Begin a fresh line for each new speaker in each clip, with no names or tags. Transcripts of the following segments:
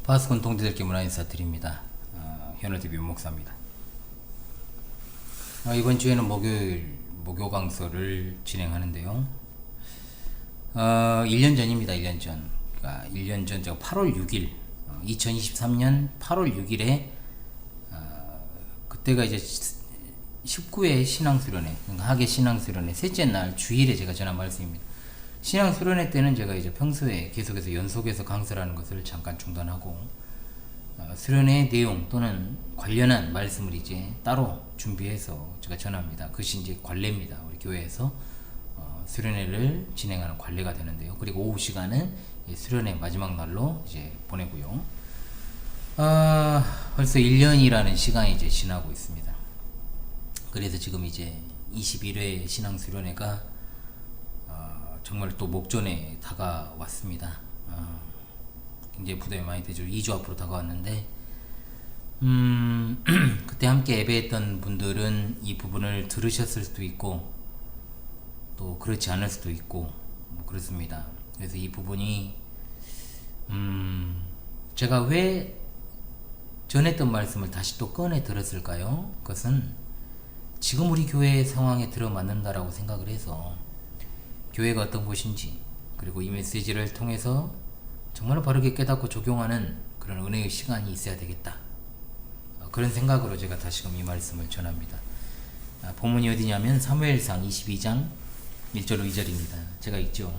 파스콘 통제들께 문화 인사드립니다. 현우TV 목사입니다. 이번 주에는 목요 강서를 진행하는데요. 1년 전입니다. 1년 전. 그러니까 1년 전 제가 8월 6일, 2023년 8월 6일에 그때가 이제 19회 신앙수련회, 그러니까 학예 신앙수련회 셋째 날 주일에 제가 전한 말씀입니다. 신앙수련회 때는 제가 이제 평소에 계속해서 연속해서 강설하는 것을 잠깐 중단하고 수련회 내용 또는 관련한 말씀을 이제 따로 준비해서 제가 전합니다. 그것이 이제 관례입니다. 우리 교회에서 수련회를 진행하는 관례가 되는데요. 그리고 오후 시간은 수련회 마지막 날로 이제 보내고요. 벌써 1년이라는 시간이 이제 지나고 있습니다. 그래서 지금 이제 21회 신앙수련회가 정말 또 목전에 다가왔습니다. 굉장히 부담이 많이 되죠. 2주 앞으로 다가왔는데 그때 함께 예배했던 분들은 이 부분을 들으셨을 수도 있고 또 그렇지 않을 수도 있고 그렇습니다. 그래서 이 부분이 제가 왜 전했던 말씀을 다시 또 꺼내 들었을까요? 그것은 지금 우리 교회의 상황에 들어맞는다라고 생각을 해서 교회가 어떤 곳인지, 그리고 이 메시지를 통해서 정말 바르게 깨닫고 적용하는 그런 은혜의 시간이 있어야 되겠다. 그런 생각으로 제가 다시금 이 말씀을 전합니다. 본문이 어디냐면 사무엘상 22장 1절로 2절입니다. 제가 읽죠.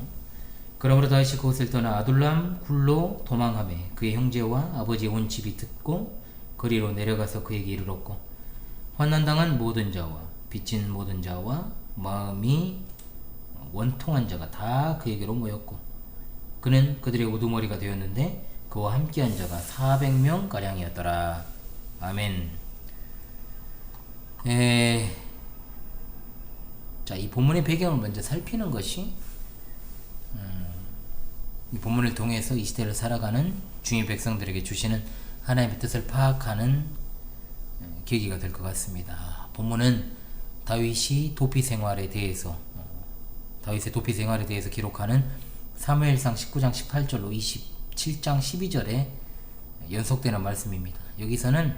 그러므로 다윗이 그곳을 떠나 아둘람 굴로 도망하매 그의 형제와 아버지의 온 집이 듣고 거리로 내려가서 그에게 이르렀고, 환난당한 모든 자와 빚진 모든 자와 마음이 원통한 자가 다 그에게로 모였고, 그는 그들의 우두머리가 되었는데 그와 함께한 자가 400명 가량이었더라. 아멘. 자, 이 본문의 배경을 먼저 살피는 것이 이 본문을 통해서 이 시대를 살아가는 중의 백성들에게 주시는 하나님의 뜻을 파악하는 계기가 될 것 같습니다. 본문은 다윗이 도피 생활에 대해서 다윗의 도피 생활에 대해서 기록하는 사무엘상 19장 18절로 27장 12절에 연속되는 말씀입니다. 여기서는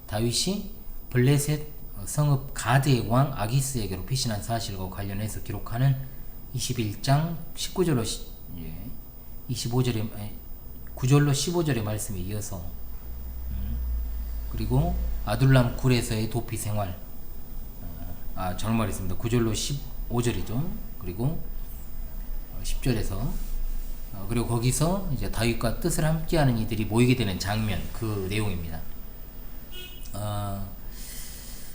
다윗이 블레셋 성읍 가드의 왕 아기스에게로 피신한 사실과 관련해서 기록하는 21장 19절로 25절의 9절로 15절의 말씀에 이어서 그리고 아둘람 굴에서의 도피 생활 잘못 말했습니다. 9절로 15절이죠. 그리고 10절에서 그리고 거기서 이제 다윗과 뜻을 함께하는 이들이 모이게 되는 장면, 그 내용입니다.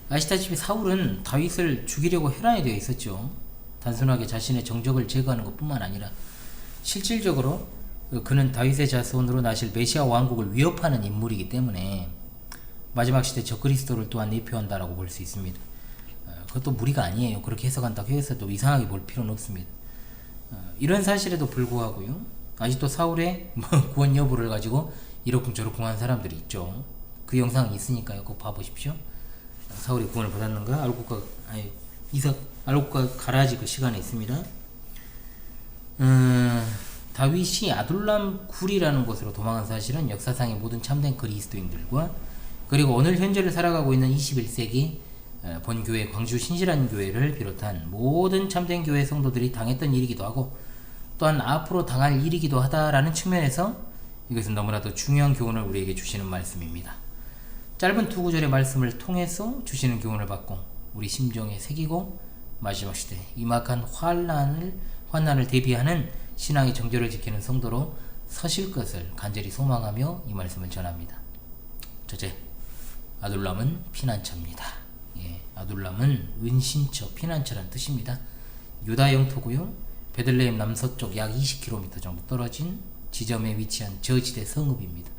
아시다시피 사울은 다윗을 죽이려고 혈안이 되어 있었죠. 단순하게 자신의 정적을 제거하는 것뿐만 아니라 실질적으로 그는 다윗의 자손으로 나실 메시아 왕국을 위협하는 인물이기 때문에 마지막 시대 적그리스도를 또한 내표한다라고 볼 수 있습니다. 그것도 무리가 아니에요. 그렇게 해석한다고 해서 또 이상하게 볼 필요는 없습니다. 이런 사실에도 불구하고요, 아직도 사울의 구원 여부를 가지고 이러쿵저러쿵 한 사람들이 있죠. 그 영상이 있으니까요. 꼭 봐보십시오. 사울이 구원을 받았는가? 알곡과 가라지 그 시간에 있습니다. 다윗이 아둘람 굴이라는 곳으로 도망한 사실은 역사상의 모든 참된 그리스도인들과 그리고 오늘 현재를 살아가고 있는 21세기 본교회 광주 신실한 교회를 비롯한 모든 참된 교회 성도들이 당했던 일이기도 하고 또한 앞으로 당할 일이기도 하다라는 측면에서 이것은 너무나도 중요한 교훈을 우리에게 주시는 말씀입니다. 짧은 두 구절의 말씀을 통해서 주시는 교훈을 받고 우리 심정에 새기고 마지막 시대 임박한 환난을 대비하는 신앙의 정절을 지키는 성도로 서실 것을 간절히 소망하며 이 말씀을 전합니다. 첫째, 아둘람은 피난처입니다. 아둘람은 은신처, 피난처란 뜻입니다. 유다 영토고요. 베들레헴 남서쪽 약 20km 정도 떨어진 지점에 위치한 저지대 성읍입니다.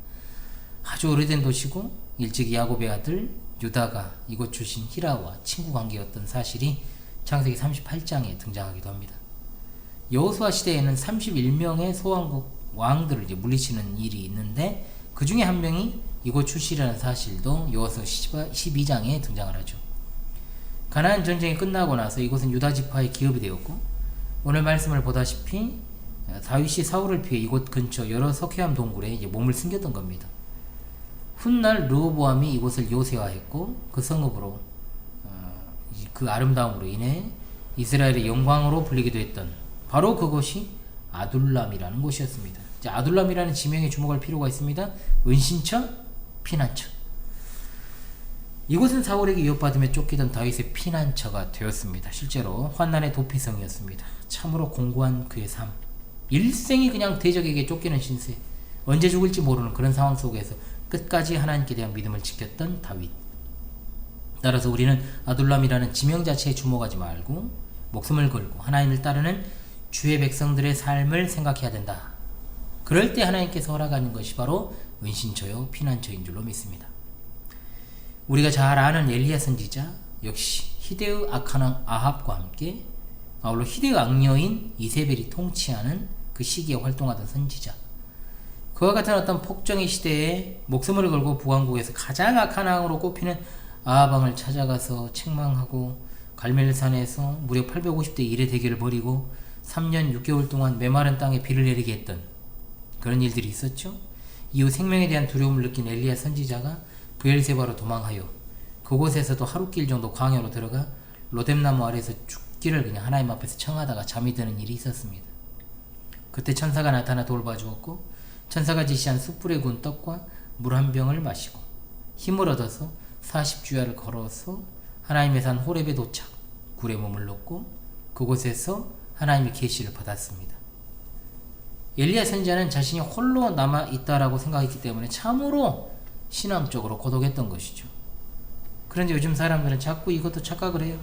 아주 오래된 도시고 일찍이 야곱의 아들 유다가 이곳 출신 히라와 친구 관계였던 사실이 창세기 38장에 등장하기도 합니다. 여호수아 시대에는 31명의 소왕국 왕들을 이제 물리치는 일이 있는데 그 중에 한 명이 이곳 출신이라는 사실도 여호수아 12장에 등장을 하죠. 가나안 전쟁이 끝나고 나서 이곳은 유다 지파의 기업이 되었고 오늘 말씀을 보다시피 다윗이 사울을 피해 이곳 근처 여러 석회암 동굴에 이제 몸을 숨겼던 겁니다. 훗날 르호보암이 이곳을 요새화했고 그 성읍으로 그 아름다움으로 인해 이스라엘의 영광으로 불리기도 했던 바로 그곳이 아둘람이라는 곳이었습니다. 자, 아둘람이라는 지명에 주목할 필요가 있습니다. 은신처, 피난처. 이곳은 사울에게 위협받으며 쫓기던 다윗의 피난처가 되었습니다. 실제로 환난의 도피성이었습니다. 참으로 공고한 그의 삶. 일생이 그냥 대적에게 쫓기는 신세. 언제 죽을지 모르는 그런 상황 속에서 끝까지 하나님께 대한 믿음을 지켰던 다윗. 따라서 우리는 아둘람이라는 지명 자체에 주목하지 말고 목숨을 걸고 하나님을 따르는 주의 백성들의 삶을 생각해야 된다. 그럴 때 하나님께서 허락하는 것이 바로 은신처요 피난처인 줄로 믿습니다. 우리가 잘 아는 엘리야 선지자 역시 히데의 악한 아합과 함께 아울러 히데의 악녀인 이세벨이 통치하는 그 시기에 활동하던 선지자. 그와 같은 어떤 폭정의 시대에 목숨을 걸고 북왕국에서 가장 악한 왕으로 꼽히는 아합 왕을 찾아가서 책망하고 갈멜산에서 무려 850대 1의 대결을 벌이고 3년 6개월 동안 메마른 땅에 비를 내리게 했던 그런 일들이 있었죠. 이후 생명에 대한 두려움을 느낀 엘리야 선지자가 브엘세바로 도망하여 그곳에서도 하루길 정도 광야로 들어가 로뎀나무 아래에서 죽기를 그냥 하나님 앞에서 청하다가 잠이 드는 일이 있었습니다. 그때 천사가 나타나 돌봐주었고 천사가 지시한 숯불에 구운 떡과 물 한 병을 마시고 힘을 얻어서 40주야를 걸어서 하나님의 산 호렙에 도착 굴에 몸을 놓고 그곳에서 하나님의 계시를 받았습니다. 엘리야 선지자는 자신이 홀로 남아있다라고 생각했기 때문에 참으로 신앙적으로 고독했던 것이죠. 그런데 요즘 사람들은 자꾸 이것도 착각을 해요.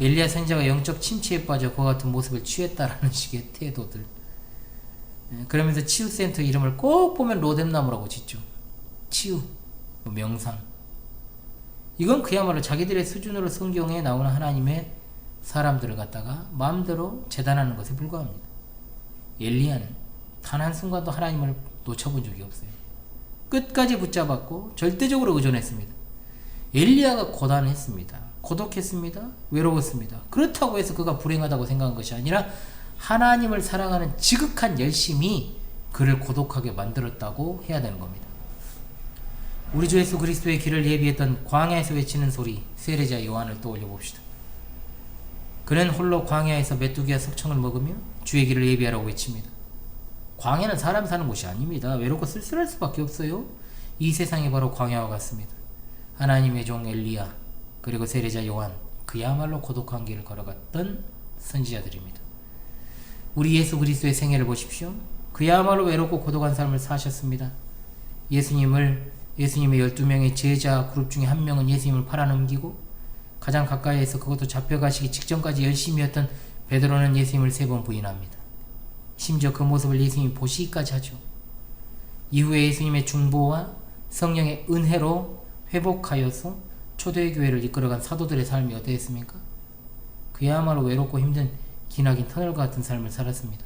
엘리야 선지자가 영적 침체에 빠져 그와 같은 모습을 취했다라는 식의 태도들. 그러면서 치유센터 이름을 꼭 보면 로뎀나무라고 짓죠. 치유, 명상. 이건 그야말로 자기들의 수준으로 성경에 나오는 하나님의 사람들을 갖다가 마음대로 재단하는 것에 불과합니다. 엘리야는 단 한순간도 하나님을 놓쳐본 적이 없어요. 끝까지 붙잡았고 절대적으로 의존했습니다. 엘리야가 고단했습니다. 고독했습니다. 외로웠습니다. 그렇다고 해서 그가 불행하다고 생각한 것이 아니라 하나님을 사랑하는 지극한 열심이 그를 고독하게 만들었다고 해야 되는 겁니다. 우리 주 예수 그리스도의 길을 예비했던 광야에서 외치는 소리 세례자 요한을 떠올려 봅시다. 그는 홀로 광야에서 메뚜기와 석청을 먹으며 주의 길을 예비하라고 외칩니다. 광야는 사람 사는 곳이 아닙니다. 외롭고 쓸쓸할 수밖에 없어요. 이 세상이 바로 광야와 같습니다. 하나님의 종 엘리야 그리고 세례자 요한 그야말로 고독한 길을 걸어갔던 선지자들입니다. 우리 예수 그리스도의 생애를 보십시오. 그야말로 외롭고 고독한 삶을 사셨습니다. 예수님의 12명의 제자 그룹 중에 한 명은 예수님을 팔아넘기고 가장 가까이에서 그것도 잡혀가시기 직전까지 열심이었던 베드로는 예수님을 3번 부인합니다. 심지어 그 모습을 예수님이 보시기까지 하죠. 이후에 예수님의 중보와 성령의 은혜로 회복하여서 초대교회를 이끌어간 사도들의 삶이 어떠했습니까? 그야말로 외롭고 힘든 기나긴 터널과 같은 삶을 살았습니다.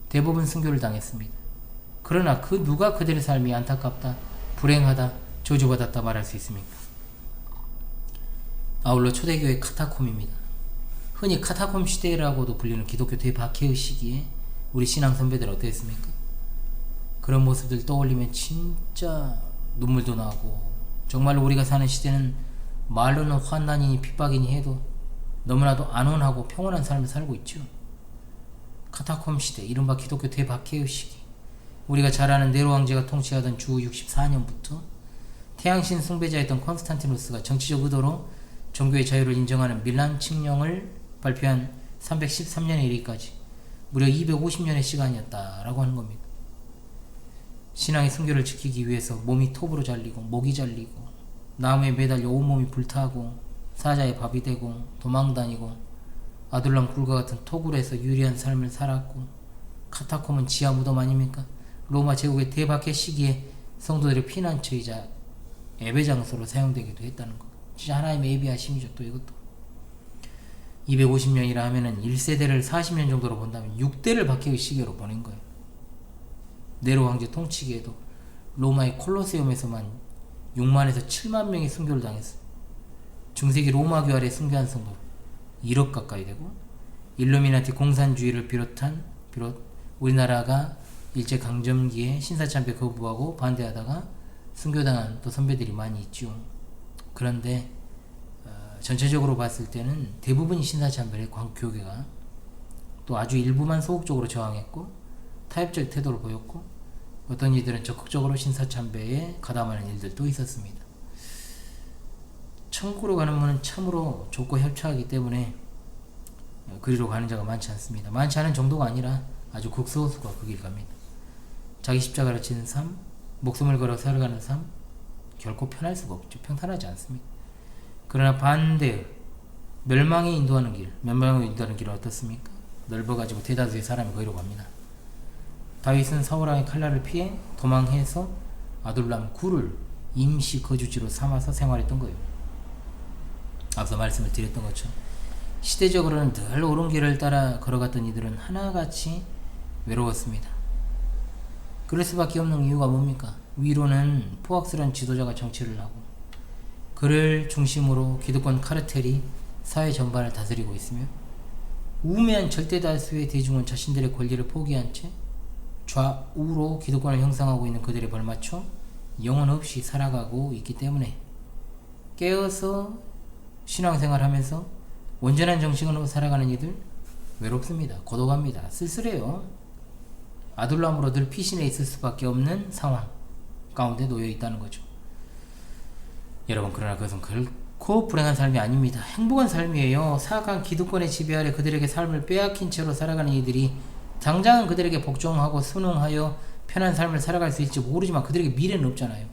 대부분 순교를 당했습니다. 그러나 그 누가 그들의 삶이 안타깝다, 불행하다, 저주받았다 말할 수 있습니까? 아울러 초대교회 카타콤입니다. 흔히 카타콤 시대라고도 불리는 기독교 대박해의 시기에 우리 신앙 선배들 어땠습니까? 그런 모습들 떠올리면 진짜 눈물도 나고 정말로 우리가 사는 시대는 말로는 환난이니 핍박이니 해도 너무나도 안온하고 평온한 삶을 살고 있죠. 카타콤 시대, 이른바 기독교 대박해의 시기, 우리가 잘 아는 네로 황제가 통치하던 주 64년부터 태양신 숭배자였던 콘스탄티누스가 정치적 의도로 종교의 자유를 인정하는 밀란 칙령을 발표한 313년에 이르기까지 무려 250년의 시간이었다라고 하는 겁니다. 신앙의 순교를 지키기 위해서 몸이 톱으로 잘리고 목이 잘리고 나무에 매달려 온몸이 불타고 사자의 밥이 되고 도망다니고 아둘람 굴과 같은 토굴에서 유리한 삶을 살았고 카타콤은 지하 무덤 아닙니까? 로마 제국의 대박해 시기에 성도들의 피난처이자 예배 장소로 사용되기도 했다는 것. 진짜 하나님의 예비하심이죠. 또 이것도 250년이라 하면은 1세대를 40년 정도로 본다면 6대를 박해의 시기로 보낸 거예요. 네로 황제 통치기에도 로마의 콜로세움에서만 6만에서 7만 명이 순교를 당했어요. 중세기 로마교 아래 순교한 성도 1억 가까이 되고 일루미나티 공산주의를 비롯 우리나라가 일제강점기에 신사참배 거부하고 반대하다가 순교당한 또 선배들이 많이 있죠. 그런데 전체적으로 봤을 때는 대부분이 신사참배의 교계가 또 아주 일부만 소극적으로 저항했고 타협적 태도를 보였고 어떤 이들은 적극적으로 신사참배에 가담하는 일들도 있었습니다. 천국으로 가는 문은 참으로 좁고 협착하기 때문에 그리로 가는 자가 많지 않습니다. 많지 않은 정도가 아니라 아주 극소수가 그 길 갑니다. 자기 십자가를 지는 삶, 목숨을 걸어 살아가는 삶, 결코 편할 수가 없죠. 평탄하지 않습니다. 그러나 반대의 멸망에 인도하는 길은 어떻습니까? 넓어가지고 대다수의 사람이 거기로 갑니다. 다윗은 사울왕의 칼날을 피해 도망해서 아둘람 굴을 임시 거주지로 삼아서 생활했던 거예요. 앞서 말씀을 드렸던 것처럼 시대적으로는 늘 옳은 길을 따라 걸어갔던 이들은 하나같이 외로웠습니다. 그럴 수밖에 없는 이유가 뭡니까? 위로는 포악스러운 지도자가 정치를 하고 그를 중심으로 기득권 카르텔이 사회 전반을 다스리고 있으며 우매한 절대다수의 대중은 자신들의 권리를 포기한 채 좌우로 기득권을 형성하고 있는 그들에 벌맞춰 영혼 없이 살아가고 있기 때문에 깨어서 신앙생활하면서 온전한 정신으로 살아가는 이들 외롭습니다. 고독합니다. 쓸쓸해요. 아둘람으로 늘 피신해 있을 수밖에 없는 상황 가운데 놓여 있다는 거죠. 여러분, 그러나 그것은 결코 불행한 삶이 아닙니다. 행복한 삶이에요. 사악한 기득권의 지배 아래 그들에게 삶을 빼앗긴 채로 살아가는 이들이 당장은 그들에게 복종하고 순응하여 편한 삶을 살아갈 수 있을지 모르지만 그들에게 미래는 없잖아요.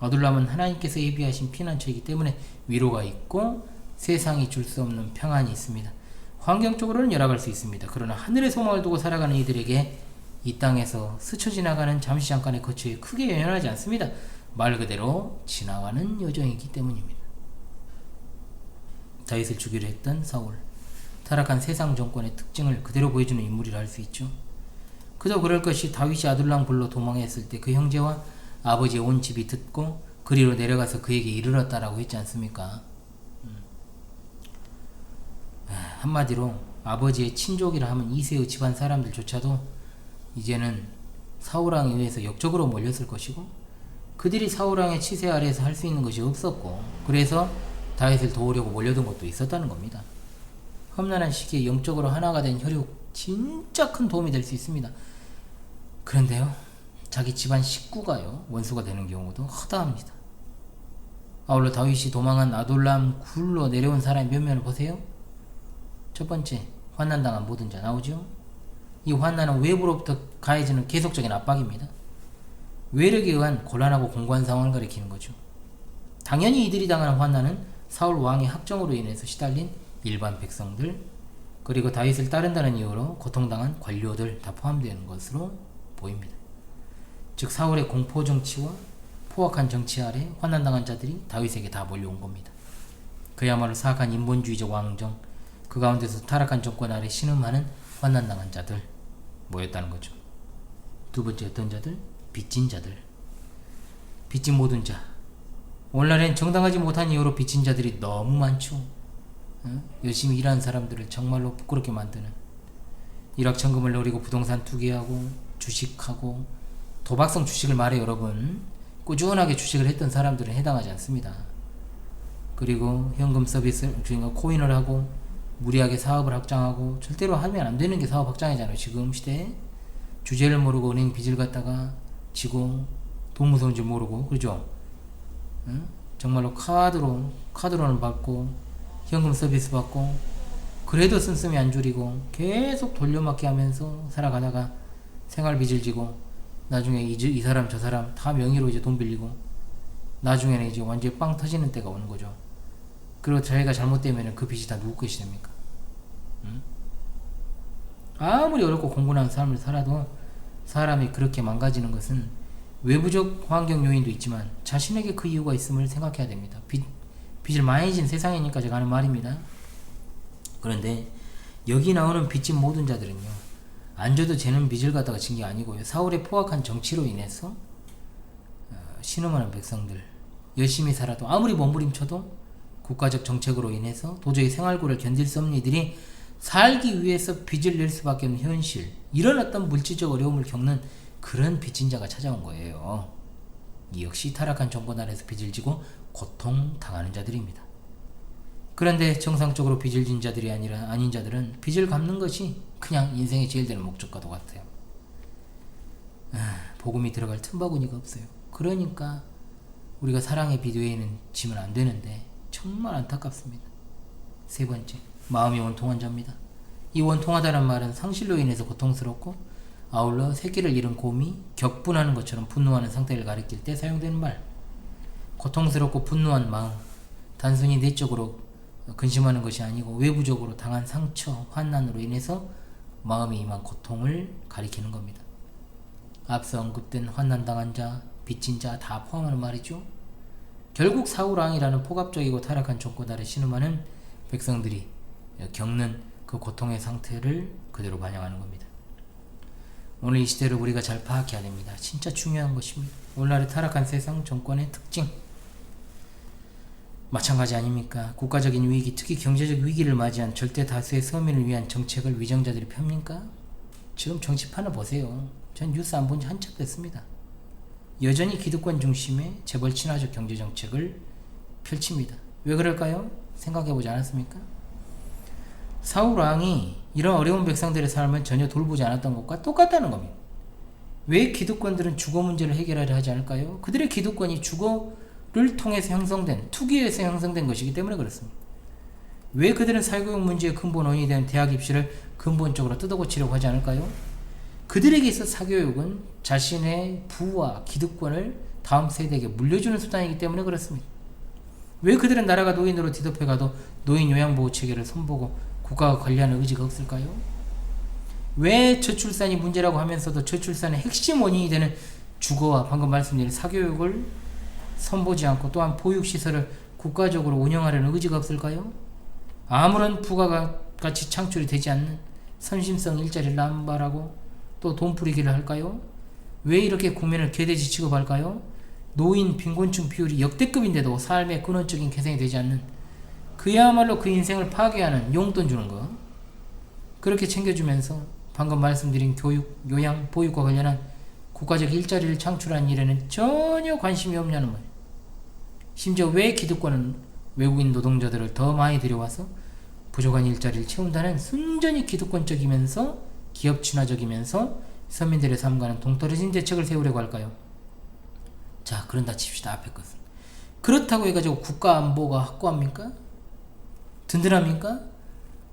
아둘람은 하나님께서 예비하신 피난처이기 때문에 위로가 있고 세상이 줄 수 없는 평안이 있습니다. 환경적으로는 열악할 수 있습니다. 그러나 하늘의 소망을 두고 살아가는 이들에게 이 땅에서 스쳐 지나가는 잠시 잠깐의 거취에 크게 연연하지 않습니다. 말 그대로 지나가는 여정이기 때문입니다. 다윗을 죽이려 했던 사울, 타락한 세상 정권의 특징을 그대로 보여주는 인물이라 할 수 있죠. 그도 그럴 것이 다윗이 아둘람 굴로 도망했을 때 그 형제와 아버지의 온 집이 듣고 그리로 내려가서 그에게 이르렀다라고 했지 않습니까? 한마디로 아버지의 친족이라 하면 이세의 집안 사람들조차도 이제는 사울왕에 의해서 역적으로 몰렸을 것이고 그들이 사울왕의 치세 아래에서 할 수 있는 것이 없었고 그래서 다윗을 도우려고 몰려든 것도 있었다는 겁니다. 험난한 시기에 영적으로 하나가 된 혈육 진짜 큰 도움이 될 수 있습니다. 그런데요, 자기 집안 식구가요 원수가 되는 경우도 허다합니다. 아울러 다윗이 도망한 아둘람 굴로 내려온 사람의 면면을 보세요. 첫 번째, 환난당한 모든 자 나오죠. 이 환난은 외부로부터 가해지는 계속적인 압박입니다. 외력에 의한 곤란하고 공고한 상황을 가리키는 거죠. 당연히 이들이 당하는 환난은 사울 왕의 학정으로 인해서 시달린 일반 백성들, 그리고 다윗을 따른다는 이유로 고통당한 관료들 다 포함되는 것으로 보입니다. 즉 사울의 공포 정치와 포악한 정치 아래 환난당한 자들이 다윗에게 다 몰려온 겁니다. 그야말로 사악한 인본주의적 왕정, 그 가운데서 타락한 정권 아래 신음하는 환난당한 자들 모였다는 거죠. 두 번째, 어떤 자들? 빚진 자들. 빚진 모든 자. 오늘날엔 정당하지 못한 이유로 빚진 자들이 너무 많죠. 열심히 일하는 사람들을 정말로 부끄럽게 만드는, 일확천금을 노리고 부동산 투기하고 주식하고 도박성 주식을 말해 여러분, 꾸준하게 주식을 했던 사람들은 해당하지 않습니다. 그리고 현금 서비스, 그러니까 코인을 하고 무리하게 사업을 확장하고, 절대로 하면 안 되는 게 사업 확장이잖아요. 지금 시대에 주제를 모르고 은행 빚을 갖다가 지고 돈 무서운 줄 모르고, 그죠? 정말로 카드로는 받고 현금 서비스 받고 그래도 씀씀이 안 줄이고 계속 돌려막기 하면서 살아가다가 생활빚을 지고 나중에 이 사람 저 사람 다 명의로 이제 돈 빌리고 나중에는 이제 완전히 빵 터지는 때가 오는 거죠. 그리고 자기가 잘못되면 그 빚이 다 누구 것이 됩니까? 아무리 어렵고 공고한 삶을 살아도 사람이 그렇게 망가지는 것은 외부적 환경 요인도 있지만 자신에게 그 이유가 있음을 생각해야 됩니다. 빚을 많이 진 세상이니까 제가 하는 말입니다. 그런데 여기 나오는 빚진 모든 자들은요, 안 줘도 쟤는 빚을 갖다가 진 게 아니고요, 사울의 포악한 정치로 인해서 신음하는 백성들, 열심히 살아도 아무리 몸부림쳐도 국가적 정책으로 인해서 도저히 생활고를 견딜 수 없는 이들이 살기 위해서 빚을 낼 수밖에 없는 현실, 이런 어떤 물질적 어려움을 겪는 그런 빚진 자가 찾아온 거예요. 이 역시 타락한 정권 아래서 빚을 지고 고통당하는 자들입니다. 그런데 정상적으로 빚을 진 자들이 아닌 자들은 빚을 갚는 것이 그냥 인생의 제일 되는 목적과도 같아요. 복음이 들어갈 틈바구니가 없어요. 그러니까 우리가 사랑의 빚 외에는 지면 안 되는데 정말 안타깝습니다. 세 번째, 마음이 원통한 자입니다. 이 원통하다는 말은 상실로 인해서 고통스럽고 아울러 새끼를 잃은 곰이 격분하는 것처럼 분노하는 상태를 가리킬 때 사용되는 말. 고통스럽고 분노한 마음, 단순히 내적으로 근심하는 것이 아니고 외부적으로 당한 상처, 환난으로 인해서 마음이 임한 고통을 가리키는 겁니다. 앞서 언급된 환난당한 자, 빚진 자 다 포함하는 말이죠. 결국 사울왕이라는 포갑적이고 타락한 정권 아래 신음하는 백성들이 겪는 그 고통의 상태를 그대로 반영하는 겁니다. 오늘 이 시대를 우리가 잘 파악해야 됩니다. 진짜 중요한 것입니다. 오늘날의 타락한 세상 정권의 특징 마찬가지 아닙니까? 국가적인 위기, 특히 경제적 위기를 맞이한 절대 다수의 서민을 위한 정책을 위정자들이 펴니까? 지금 정치판을 보세요. 전 뉴스 안 본 지 한참 됐습니다. 여전히 기득권 중심의 재벌 친화적 경제 정책을 펼칩니다. 왜 그럴까요? 생각해보지 않았습니까? 사울왕이 이런 어려운 백성들의 삶을 전혀 돌보지 않았던 것과 똑같다는 겁니다. 왜 기득권들은 주거 문제를 해결하려 하지 않을까요? 그들의 기득권이 주거를 통해서 형성된, 투기에서 형성된 것이기 때문에 그렇습니다. 왜 그들은 사교육 문제의 근본 원인이 되는 대학 입시를 근본적으로 뜯어고치려고 하지 않을까요? 그들에게 있어 사교육은 자신의 부와 기득권을 다음 세대에게 물려주는 수단이기 때문에 그렇습니다. 왜 그들은 나라가 노인으로 뒤덮여가도 노인 요양보호체계를 손보고 국가가 관리하는 의지가 없을까요? 왜 저출산이 문제라고 하면서도 저출산의 핵심 원인이 되는 주거와 방금 말씀드린 사교육을 손보지 않고 또한 보육시설을 국가적으로 운영하려는 의지가 없을까요? 아무런 부가가치 창출이 되지 않는 선심성 일자리를 남발하고 또 돈풀이기를 할까요? 왜 이렇게 국민을 개돼지 취급할까요? 노인 빈곤층 비율이 역대급인데도 삶의 근원적인 개선이 되지 않는 그야말로 그 인생을 파괴하는 용돈 주는 거 그렇게 챙겨주면서 방금 말씀드린 교육, 요양, 보육과 관련한 국가적 일자리를 창출하는 일에는 전혀 관심이 없냐는 거예요. 심지어 왜 기득권은 외국인 노동자들을 더 많이 들여와서 부족한 일자리를 채운다는 순전히 기득권적이면서 기업 친화적이면서 서민들의 삶과는 동떨어진 대책을 세우려고 할까요? 자, 그런다 칩시다. 앞에 것은. 그렇다고 해가지고 국가 안보가 확고합니까? 든든합니까?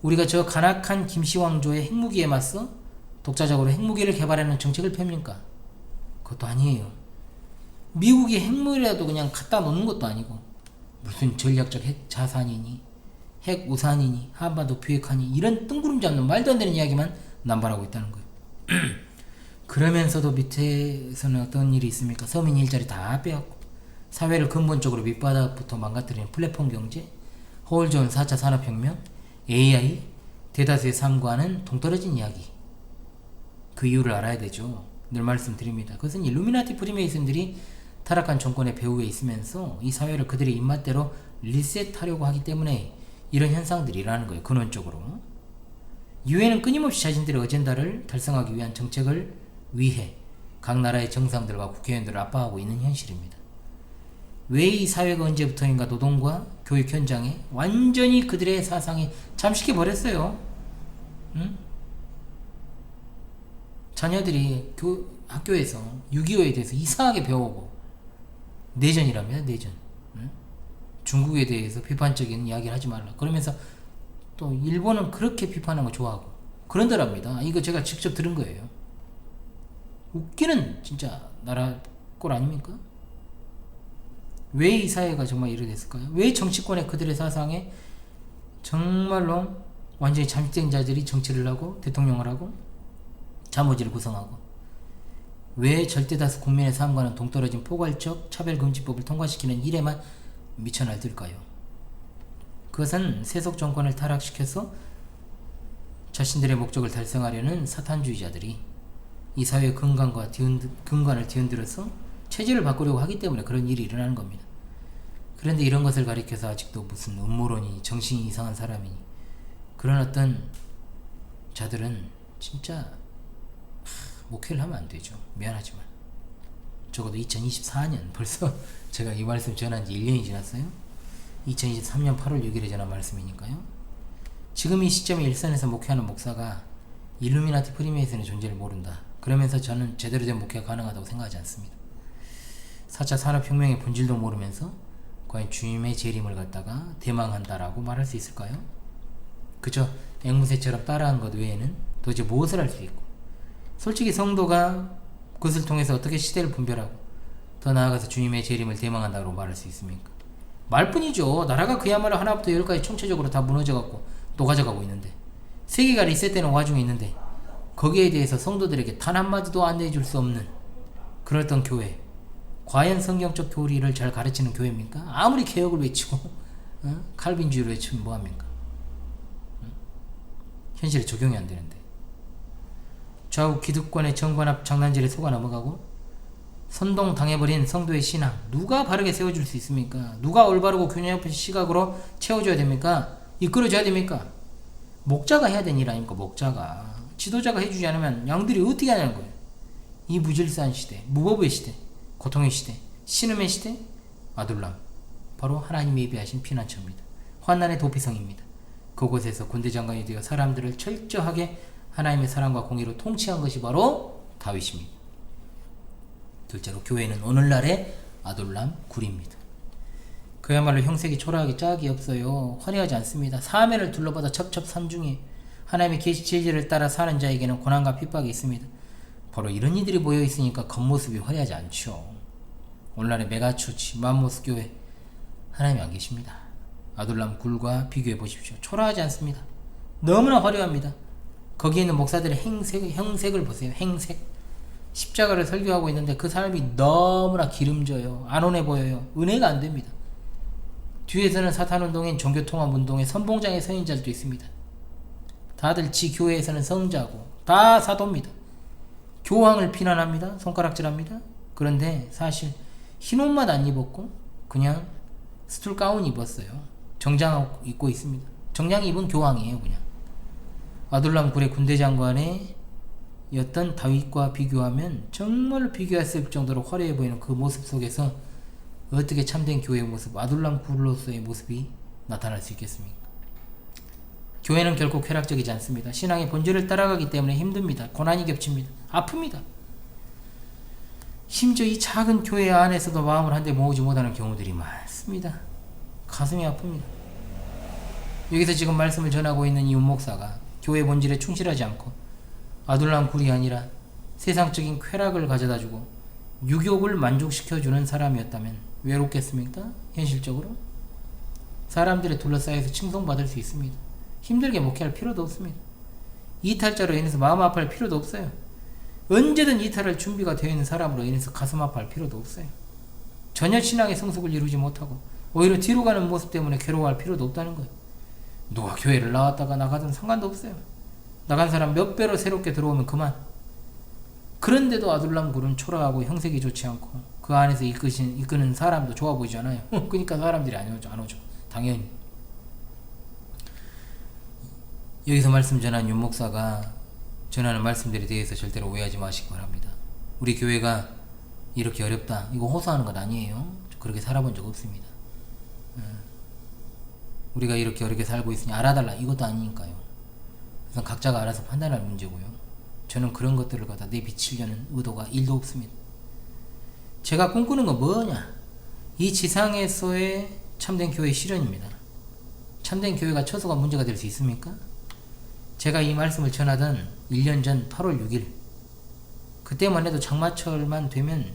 우리가 저 간악한 김씨왕조의 핵무기에 맞서 독자적으로 핵무기를 개발하는 정책을 펴입니까? 그것도 아니에요. 미국이 핵무기라도 그냥 갖다 놓는 것도 아니고 무슨 전략적 핵 자산이니 핵 우산이니 한반도 비핵화니 이런 뜬구름 잡는 말도 안 되는 이야기만 남발하고 있다는 거예요. 그러면서도 밑에서는 어떤 일이 있습니까? 서민 일자리 다 빼앗고 사회를 근본적으로 밑바닥부터 망가뜨리는 플랫폼 경제, 허울 좋은 4차 산업혁명, AI, 대다수의 삶과는 동떨어진 이야기. 그 이유를 알아야 되죠. 늘 말씀드립니다. 그것은 일루미나티 프리메이슨들이 타락한 정권의 배후에 있으면서 이 사회를 그들의 입맛대로 리셋하려고 하기 때문에 이런 현상들이 일어나는 거예요. 근원적으로. 유엔은 끊임없이 자신들의 어젠다를 달성하기 위한 정책을 위해 각 나라의 정상들과 국회의원들을 압박하고 있는 현실입니다. 왜 이 사회가 언제부터인가 노동과 교육 현장에 완전히 그들의 사상이 잠식해 버렸어요. 응? 자녀들이 학교에서 6.25에 대해서 이상하게 배워오고 내전이랍니다. 내전. 응? 중국에 대해서 비판적인 이야기를 하지 말라. 그러면서 또 일본은 그렇게 비판하는 거 좋아하고 그런더랍니다. 이거 제가 직접 들은 거예요. 웃기는 진짜 나라 꼴 아닙니까? 왜 이 사회가 정말 이렇게 됐을까요? 왜 정치권의 그들의 사상에 정말로 완전히 잠식된 자들이 정치를 하고 대통령을 하고 자모지를 구성하고 왜 절대다수 국민의 삶과는 동떨어진 포괄적 차별금지법을 통과시키는 일에만 미쳐 날들까요? 그것은 세속 정권을 타락시켜서 자신들의 목적을 달성하려는 사탄주의자들이 이 사회의 근간을 뒤흔들어서 체질을 바꾸려고 하기 때문에 그런 일이 일어나는 겁니다. 그런데 이런 것을 가리켜서 아직도 무슨 음모론이니 정신이 이상한 사람이니 그런 어떤 자들은 진짜 목회를 하면 안 되죠. 미안하지만 적어도 2024년 벌써 제가 이 말씀 전한 지 1년이 지났어요. 2023년 8월 6일에 전한 말씀이니까요. 지금 이 시점에 일선에서 목회하는 목사가 일루미나티 프리메이슨의 존재를 모른다. 그러면서 저는 제대로 된 목회가 가능하다고 생각하지 않습니다. 4차 산업혁명의 본질도 모르면서 과연 주님의 재림을 갖다가 대망한다라고 말할 수 있을까요? 그저 앵무새처럼 따라한 것 외에는 도대체 무엇을 할 수 있고, 솔직히 성도가 그것을 통해서 어떻게 시대를 분별하고 더 나아가서 주님의 재림을 대망한다고 말할 수 있습니까? 말뿐이죠. 나라가 그야말로 하나부터 열까지 총체적으로 다 무너져갖고 녹아져가고 있는데, 세계가 리셋되는 와중에 있는데 거기에 대해서 성도들에게 단 한마디도 안내해줄 수 없는 그랬던 교회, 과연 성경적 교리를 잘 가르치는 교회입니까? 아무리 개혁을 외치고 칼빈주의를 외치면 뭐합니까? 현실에 적용이 안 되는데, 좌우 기득권의 정관합 장난질에 속아 넘어가고 선동당해버린 성도의 신앙 누가 바르게 세워줄 수 있습니까? 누가 올바르고 균형 높은 시각으로 채워줘야 됩니까? 이끌어줘야 됩니까? 목자가 해야 되는 일 아닙니까? 목자가. 지도자가 해주지 않으면 양들이 어떻게 하냐는 거예요. 이 무질서한 시대, 무법의 시대, 고통의 시대, 신음의 시대, 아둘람, 바로 하나님이 예비하신 피난처입니다. 환난의 도피성입니다. 그곳에서 군대장관이 되어 사람들을 철저하게 하나님의 사랑과 공의로 통치한 것이 바로 다윗입니다. 둘째로 교회는 오늘날의 아둘람 굴입니다. 그야말로 형색이 초라하게 짝이 없어요. 화려하지 않습니다. 사면을 둘러받아 첩첩산중에 하나님의 계시 진리를 따라 사는 자에게는 고난과 핍박이 있습니다. 바로 이런 이들이 모여 있으니까 겉모습이 화려하지 않죠. 오늘날의 메가처치, 맘모스 교회, 하나님이 안 계십니다. 아둘람 굴과 비교해 보십시오. 초라하지 않습니다. 너무나 화려합니다. 거기에 있는 목사들의 형색을 보세요. 행색. 십자가를 설교하고 있는데 그 사람이 너무나 기름져요. 안온해 보여요. 은혜가 안 됩니다. 뒤에서는 사탄운동인 종교통합운동의 선봉장의 선인자들도 있습니다. 다들 지 교회에서는 성자고 다 사도입니다. 교황을 비난합니다. 손가락질합니다. 그런데 사실 흰옷만 안 입었고 그냥 스툴 가운 입었어요. 정장 입고 있습니다. 정장 입은 교황이에요. 그냥 아둘람 굴의 군대장관의 였던 다윗과 비교하면 정말로 비교했을 정도로 화려해 보이는 그 모습 속에서 어떻게 참된 교회의 모습, 아둘람 굴로서의 모습이 나타날 수 있겠습니까? 교회는 결코 쾌락적이지 않습니다. 신앙의 본질을 따라가기 때문에 힘듭니다. 고난이 겹칩니다. 아픕니다. 심지어 이 작은 교회 안에서도 마음을 한데 모으지 못하는 경우들이 많습니다. 가슴이 아픕니다. 여기서 지금 말씀을 전하고 있는 이 윤목사가 교회 본질에 충실하지 않고 아둘람 굴이 아니라 세상적인 쾌락을 가져다주고 유욕을 만족시켜주는 사람이었다면 외롭겠습니까? 현실적으로? 사람들에 둘러싸여서 칭송받을 수 있습니다. 힘들게 목회할 필요도 없습니다. 이탈자로 인해서 마음 아파할 필요도 없어요. 언제든 이탈할 준비가 되어 있는 사람으로 인해서 가슴 아파할 필요도 없어요. 전혀 신앙의 성숙을 이루지 못하고 오히려 뒤로 가는 모습 때문에 괴로워할 필요도 없다는 거예요. 누가 교회를 나왔다가 나가든 상관도 없어요. 나간 사람 몇 배로 새롭게 들어오면 그만. 그런데도 아둘람 굴은 초라하고 형색이 좋지 않고 그 안에서 이끄는 사람도 좋아 보이지 않아요. 그러니까 사람들이 안 오죠. 당연히. 여기서 말씀 전한 윤 목사가 전하는 말씀들에 대해서 절대로 오해하지 마시기 바랍니다. 우리 교회가 이렇게 어렵다, 이거 호소하는 것 아니에요. 그렇게 살아본 적 없습니다. 우리가 이렇게 어렵게 살고 있으니 알아달라, 이것도 아니니까요. 그래서 각자가 알아서 판단할 문제고요. 저는 그런 것들을 갖다 내비치려는 의도가 1도 없습니다. 제가 꿈꾸는 건 뭐냐? 이 지상에서의 참된 교회의 실현입니다. 참된 교회가 처소가 문제가 될 수 있습니까? 제가 이 말씀을 전하던 1년 전 8월 6일 그때만 해도 장마철만 되면,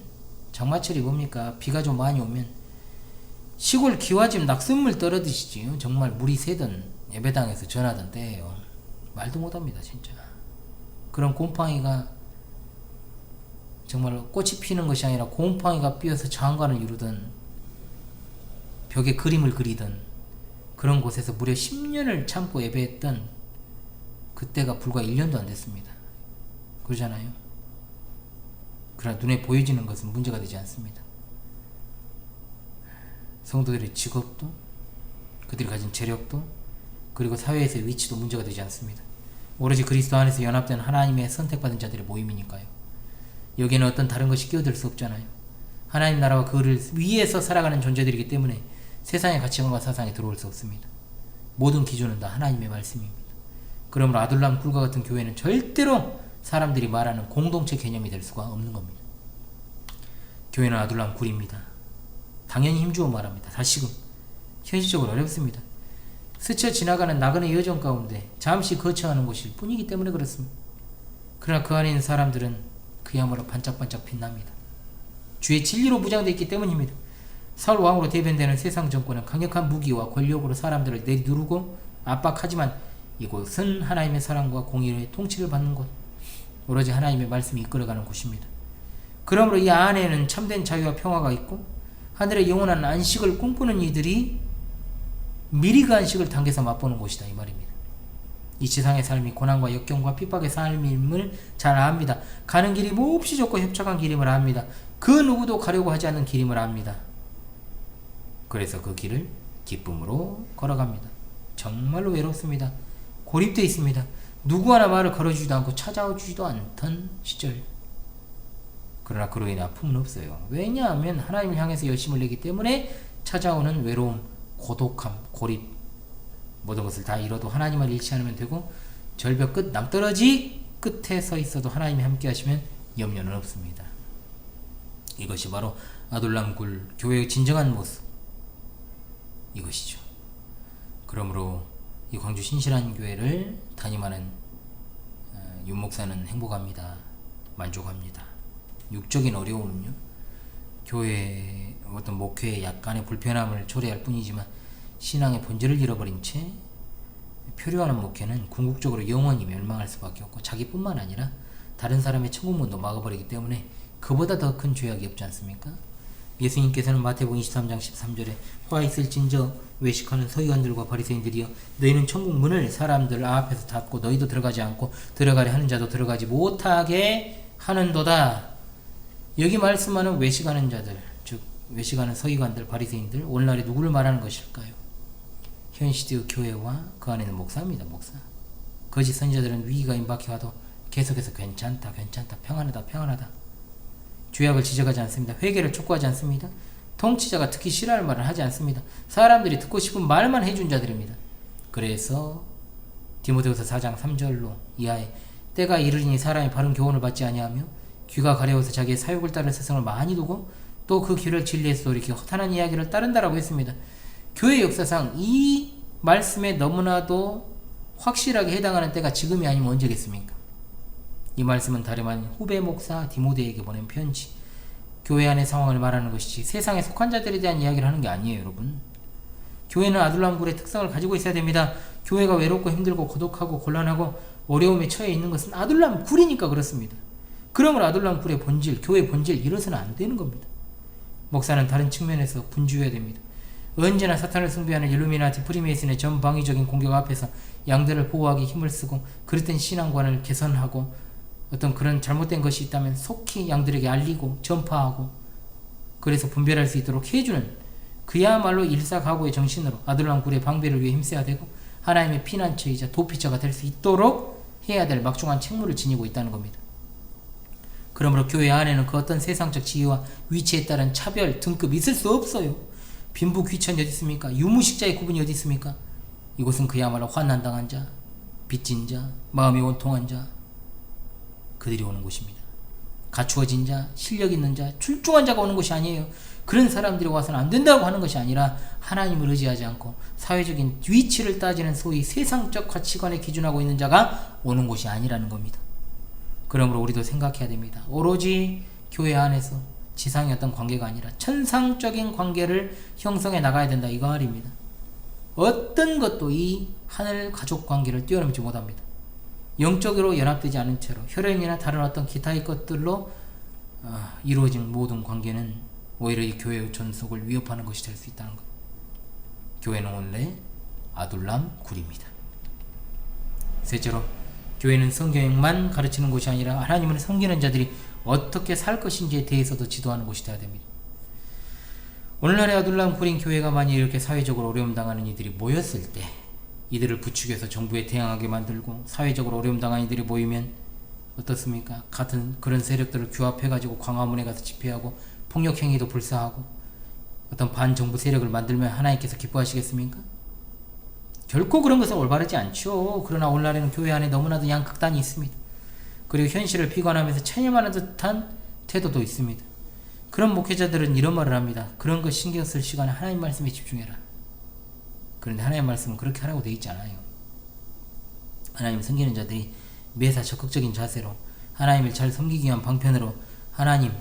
장마철이 뭡니까? 비가 좀 많이 오면 시골 기와집 낙순물 떨어지시지요. 정말 물이 새던 예배당에서 전하던 때예요. 말도 못합니다 진짜. 그런 곰팡이가 정말 꽃이 피는 것이 아니라 곰팡이가 피어서 장관을 이루던, 벽에 그림을 그리던 그런 곳에서 무려 10년을 참고 예배했던 그때가 불과 1년도 안 됐습니다. 그러잖아요. 그러나 눈에 보여지는 것은 문제가 되지 않습니다. 성도들의 직업도, 그들이 가진 재력도, 그리고 사회에서의 위치도 문제가 되지 않습니다. 오로지 그리스도 안에서 연합된 하나님의 선택받은 자들의 모임이니까요. 여기에는 어떤 다른 것이 끼어들 수 없잖아요. 하나님 나라와 그를 위에서 살아가는 존재들이기 때문에 세상의 가치관과 사상에 들어올 수 없습니다. 모든 기준은 다 하나님의 말씀입니다. 그러므로 아둘람 굴과 같은 교회는 절대로 사람들이 말하는 공동체 개념이 될 수가 없는 겁니다. 교회는 아둘람 굴입니다. 당연히 힘주어 말합니다. 다시금 현실적으로 어렵습니다. 스쳐 지나가는 나그네 여정 가운데 잠시 거쳐하는 곳일 뿐이기 때문에 그렇습니다. 그러나 그 안에 있는 사람들은 그야말로 반짝반짝 빛납니다. 주의 진리로 무장되어 있기 때문입니다. 사울 왕으로 대변되는 세상 정권은 강력한 무기와 권력으로 사람들을 내리누르고 압박하지만 이곳은 하나님의 사랑과 공의의 통치를 받는 곳, 오로지 하나님의 말씀이 이끌어가는 곳입니다. 그러므로 이 안에는 참된 자유와 평화가 있고 하늘의 영원한 안식을 꿈꾸는 이들이 미리 그 안식을 당겨서 맛보는 곳이다 이 말입니다. 이 지상의 삶이 고난과 역경과 핍박의 삶임을 잘 압니다. 가는 길이 몹시 좁고 협착한 길임을 압니다. 그 누구도 가려고 하지 않는 길임을 압니다. 그래서 그 길을 기쁨으로 걸어갑니다. 정말로 외롭습니다. 고립되어 있습니다. 누구 하나 말을 걸어주지도 않고 찾아오지도 않던 시절. 그러나 그로 인해 아픔은 없어요. 왜냐하면 하나님을 향해서 열심을 내기 때문에 찾아오는 외로움, 고독함, 고립, 모든 것을 다 잃어도 하나님을 잃지 않으면 되고 절벽 끝 남떨어지 끝에 서 있어도 하나님이 함께 하시면 염려는 없습니다. 이것이 바로 아둘람 굴 교회의 진정한 모습, 이것이죠. 그러므로 이 광주 신실한 교회를 담임하는 윤 목사는 행복합니다. 만족합니다. 육적인 어려움은요, 교회 어떤 목회의 약간의 불편함을 초래할 뿐이지만 신앙의 본질을 잃어버린 채 표류하는 목회는 궁극적으로 영원히 멸망할 수밖에 없고 자기뿐만 아니라 다른 사람의 천국문도 막아버리기 때문에 그보다 더 큰 죄악이 없지 않습니까? 예수님께서는 마태복음 23장 13절에 화 있을진저 외식하는 서기관들과 바리새인들이여 너희는 천국 문을 사람들 앞에서 닫고 너희도 들어가지 않고 들어가려 하는 자도 들어가지 못하게 하는도다. 여기 말씀하는 외식하는 자들, 즉 외식하는 서기관들, 바리새인들, 오늘날에 누구를 말하는 것일까요? 현 시대의 교회와 그 안에 있는 목사입니다. 목사. 거짓 선지자들은 위기가 임박해 와도 계속해서 괜찮다, 평안하다. 죄악을 지적하지 않습니다. 회개를 촉구하지 않습니다. 통치자가 듣기 싫어할 말을 하지 않습니다. 사람들이 듣고 싶은 말만 해준 자들입니다. 그래서 디모데후서 4장 3절로 이하에 때가 이르리니 사람이 바른 교훈을 받지 아니하며 귀가 가려워서 자기의 사욕을 따르는 세상을 많이 두고 또 그 귀를 진리에서 돌이켜 허탄한 이야기를 따른다라고 했습니다. 교회 역사상 이 말씀에 너무나도 확실하게 해당하는 때가 지금이 아니면 언제겠습니까? 이 말씀은 다름 아닌 후배 목사 디모데에게 보낸 편지, 교회 안의 상황을 말하는 것이지 세상에 속한 자들에 대한 이야기를 하는 게 아니에요. 여러분, 교회는 아둘람굴의 특성을 가지고 있어야 됩니다. 교회가 외롭고 힘들고 고독하고 곤란하고 어려움에 처해 있는 것은 아둘람굴이니까 그렇습니다. 그러므로 아둘람굴의 본질, 교회의 본질 잃어서는 안 되는 겁니다. 목사는 다른 측면에서 분주해야 됩니다. 언제나 사탄을 숭배하는 일루미나티 프리메이슨의 전방위적인 공격 앞에서 양들을 보호하기 힘을 쓰고 그릇된 신앙관을 개선하고 어떤 그런 잘못된 것이 있다면 속히 양들에게 알리고 전파하고 그래서 분별할 수 있도록 해주는 그야말로 일사각오의 정신으로 아둘람굴의 방배를 위해 힘써야 되고 하나님의 피난처이자 도피처가 될 수 있도록 해야 될 막중한 책무를 지니고 있다는 겁니다. 그러므로 교회 안에는 그 어떤 세상적 지위와 위치에 따른 차별, 등급이 있을 수 없어요. 빈부 귀천이 어디 있습니까? 유무식자의 구분이 어디 있습니까? 이곳은 그야말로 환난당한 자, 빚진 자, 마음이 원통한 자, 그들이 오는 곳입니다. 갖추어진 자, 실력 있는 자, 출중한 자가 오는 곳이 아니에요. 그런 사람들이 와서는 안 된다고 하는 것이 아니라 하나님을 의지하지 않고 사회적인 위치를 따지는 소위 세상적 가치관에 기준하고 있는 자가 오는 곳이 아니라는 겁니다. 그러므로 우리도 생각해야 됩니다. 오로지 교회 안에서 지상의 어떤 관계가 아니라 천상적인 관계를 형성해 나가야 된다 이거 말입니다. 어떤 것도 이 하늘 가족 관계를 뛰어넘지 못합니다. 영적으로 연합되지 않은 채로 혈연이나 다른 어떤 기타의 것들로 이루어진 모든 관계는 오히려 이 교회의 존속을 위협하는 것이 될 수 있다는 것. 교회는 원래 아둘람 굴입니다. 셋째로, 교회는 성경만 가르치는 곳이 아니라 하나님을 섬기는 자들이 어떻게 살 것인지에 대해서도 지도하는 곳이 되어야 됩니다. 오늘날의 아둘람 굴인 교회가 만약 이렇게 사회적으로 어려움 당하는 이들이 모였을 때 이들을 부추겨서 정부에 대항하게 만들고 사회적으로 어려움 당한 이들이 모이면 어떻습니까? 같은 그런 세력들을 규합해가지고 광화문에 가서 집회하고 폭력 행위도 불사하고 어떤 반정부 세력을 만들면 하나님께서 기뻐하시겠습니까? 결코 그런 것은 올바르지 않죠. 그러나 오늘날에는 교회 안에 너무나도 양극단이 있습니다. 그리고 현실을 비관하면서 체념하는 듯한 태도도 있습니다. 그런 목회자들은 이런 말을 합니다. 그런 거 신경 쓸 시간에 하나님 말씀에 집중해라. 그런데 하나님 말씀은 그렇게 하라고 되어 있지 않아요. 하나님 섬기는 자들이 매사 적극적인 자세로 하나님을 잘 섬기기 위한 방편으로 하나님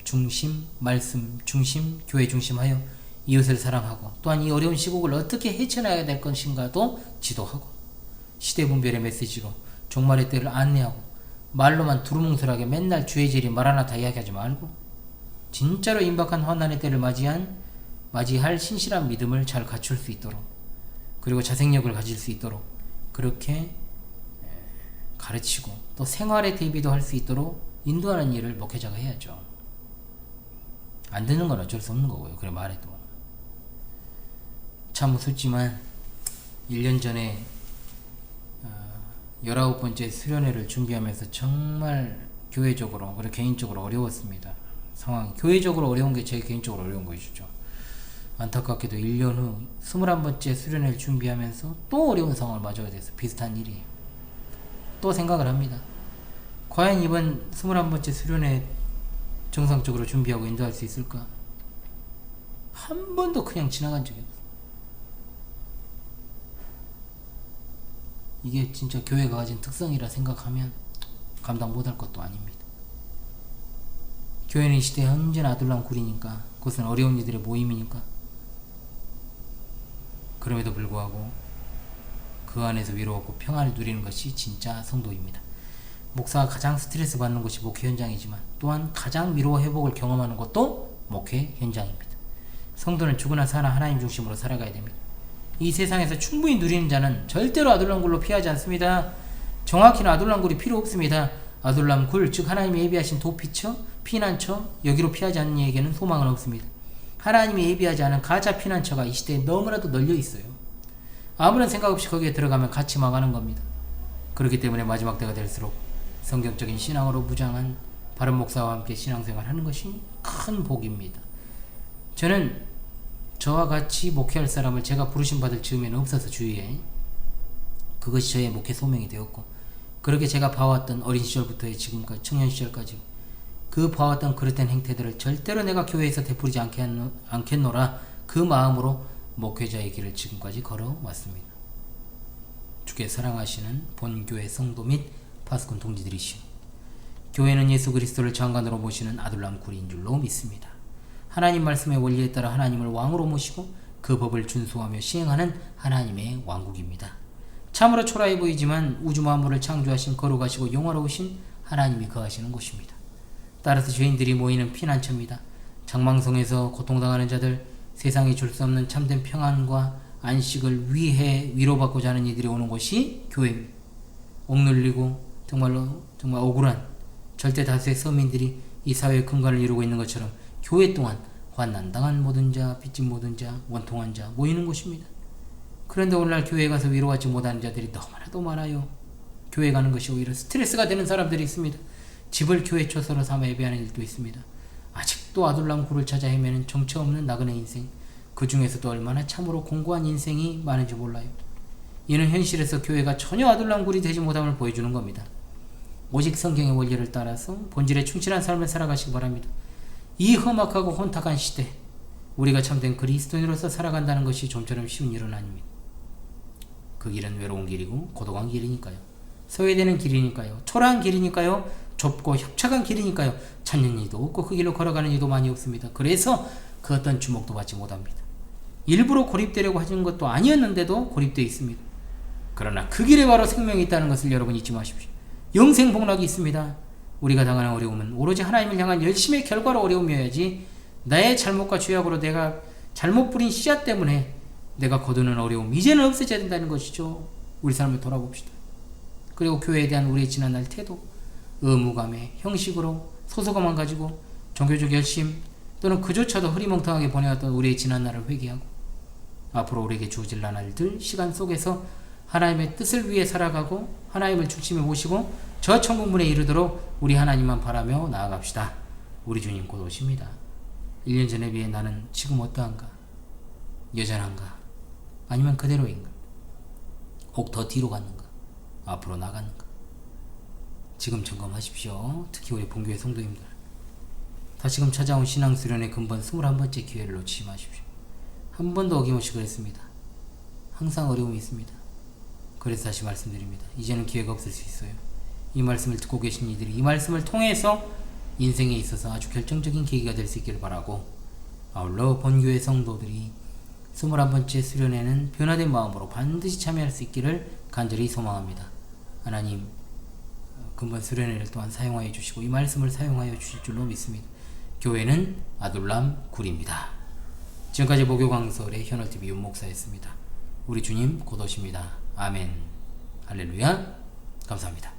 중심, 말씀 중심, 교회 중심하여 이웃을 사랑하고 또한 이 어려운 시국을 어떻게 헤쳐나가야 될 것인가도 지도하고 시대분별의 메시지로 종말의 때를 안내하고 말로만 두루뭉술하게 맨날 주의 제리 마라나타 이야기하지 말고 진짜로 임박한 환난의 때를 맞이할 신실한 믿음을 잘 갖출 수 있도록 그리고 자생력을 가질 수 있도록 그렇게 가르치고 또 생활에 대비도 할 수 있도록 인도하는 일을 목회자가 해야죠. 안 되는 건 어쩔 수 없는 거고요. 그래 말해도 참 우습지만 1년 전에 19번째 수련회를 준비하면서 정말 교회적으로 그리고 개인적으로 어려웠습니다. 상황이 교회적으로 어려운 게 제 개인적으로 어려운 것이죠. 안타깝게도 1년 후 21번째 수련회를 준비하면서 또 어려운 상황을 맞아야 돼서 비슷한 일이에요. 또 생각을 합니다. 과연 이번 21번째 수련회 정상적으로 준비하고 인도할 수 있을까? 한 번도 그냥 지나간 적이 없어요. 이게 진짜 교회가 가진 특성이라 생각하면 감당 못할 것도 아닙니다. 교회는 이 시대에 언제나 아둘람굴이니까 그것은 어려운 이들의 모임이니까 그럼에도 불구하고 그 안에서 위로하고 평안을 누리는 것이 진짜 성도입니다. 목사가 가장 스트레스 받는 곳이 목회 현장이지만 또한 가장 위로와 회복을 경험하는 것도 목회 현장입니다. 성도는 죽으나 사나 하나님 중심으로 살아가야 됩니다. 이 세상에서 충분히 누리는 자는 절대로 아둘람굴로 피하지 않습니다. 정확히는 아둘람굴이 필요 없습니다. 아둘람굴 즉 하나님이 예비하신 도피처, 피난처 여기로 피하지 않는 이에게는 소망은 없습니다. 하나님이 예비하지 않은 가짜 피난처가 이 시대에 너무나도 널려 있어요. 아무런 생각 없이 거기에 들어가면 같이 망하는 겁니다. 그렇기 때문에 마지막 때가 될수록 성경적인 신앙으로 무장한 바른 목사와 함께 신앙생활 하는 것이 큰 복입니다. 저는 저와 같이 목회할 사람을 제가 부르심 받을 즈음에는 없어서 주위에 그것이 저의 목회 소명이 되었고 그렇게 제가 봐왔던 어린 시절부터 지금까지 청년 시절까지 그 봐왔던 그릇된 행태들을 절대로 내가 교회에서 되풀이지 않겠노라 그 마음으로 목회자의 길을 지금까지 걸어왔습니다. 주께 사랑하시는 본교회 성도 및 파수꾼 동지들이시오. 교회는 예수 그리스도를 장관으로 모시는 아둘람굴인 줄로 믿습니다. 하나님 말씀의 원리에 따라 하나님을 왕으로 모시고 그 법을 준수하며 시행하는 하나님의 왕국입니다. 참으로 초라해 보이지만 우주 만물을 창조하신 거룩하시고 영화로우신 하나님이 거하시는 곳입니다. 따라서 죄인들이 모이는 피난처입니다. 장망성에서 고통당하는 자들, 세상이 줄 수 없는 참된 평안과 안식을 위해 위로받고자 하는 이들이 오는 곳이 교회입니다. 억눌리고 정말 억울한 절대 다수의 서민들이 이 사회의 근간을 이루고 있는 것처럼 교회 또한 환난당한 모든 자, 빚진 모든 자, 원통한 자 모이는 곳입니다. 그런데 오늘날 교회에 가서 위로받지 못하는 자들이 너무나도 많아요. 교회 가는 것이 오히려 스트레스가 되는 사람들이 있습니다. 집을 교회 초소로 삼아 예배하는 일도 있습니다. 아직도 아둘람굴을 찾아 헤매는 정처 없는 나그네 인생, 그 중에서도 얼마나 참으로 공고한 인생이 많은지 몰라요. 이는 현실에서 교회가 전혀 아둘람굴이 되지 못함을 보여주는 겁니다. 오직 성경의 원리를 따라서 본질에 충실한 삶을 살아가시기 바랍니다. 이 험악하고 혼탁한 시대, 우리가 참된 그리스도인으로서 살아간다는 것이 좀처럼 쉬운 일은 아닙니다. 그 길은 외로운 길이고 고독한 길이니까요. 소외되는 길이니까요. 초라한 길이니까요. 좁고 협착한 길이니까요. 찾는 이도 없고 그 길로 걸어가는 이도 많이 없습니다. 그래서 그 어떤 주목도 받지 못합니다. 일부러 고립되려고 하는 것도 아니었는데도 고립되어 있습니다. 그러나 그 길에 바로 생명이 있다는 것을 여러분 잊지 마십시오. 영생 복락이 있습니다. 우리가 당하는 어려움은 오로지 하나님을 향한 열심의 결과로 어려움이어야지 나의 잘못과 죄악으로 내가 잘못 뿌린 씨앗 때문에 내가 거두는 어려움 이제는 없어져야 된다는 것이죠. 우리 삶을 돌아봅시다. 그리고 교회에 대한 우리의 지난날 태도, 의무감에 형식으로 소속감만 가지고 종교적 열심 또는 그조차도 흐리멍텅하게 보내왔던 우리의 지난날을 회개하고 앞으로 우리에게 주어질 나날들 시간 속에서 하나님의 뜻을 위해 살아가고 하나님을 중심에 모시고 저 천국문에 이르도록 우리 하나님만 바라며 나아갑시다. 우리 주님 곧 오십니다. 1년 전에 비해 나는 지금 어떠한가? 여전한가? 아니면 그대로인가? 혹 더 뒤로 갔는가? 앞으로 나갔는가? 지금 점검하십시오. 특히 우리 본교회 성도님들. 다시금 찾아온 신앙수련의 근본 21번째 기회를 놓치지 마십시오. 한 번도 어김없이 그랬습니다. 항상 어려움이 있습니다. 그래서 다시 말씀드립니다. 이제는 기회가 없을 수 있어요. 이 말씀을 듣고 계신 이들이 이 말씀을 통해서 인생에 있어서 아주 결정적인 계기가 될 수 있기를 바라고, 아울러 본교회 성도들이 21번째 수련회는 변화된 마음으로 반드시 참여할 수 있기를 간절히 소망합니다. 하나님, 근본 수련회를 또한 사용하여 주시고 이 말씀을 사용하여 주실 줄로 믿습니다. 교회는 아둘람 굴입니다. 지금까지 목요 강설의 현월TV 윤목사였습니다. 우리 주님 곧 오십니다. 아멘. 할렐루야. 감사합니다.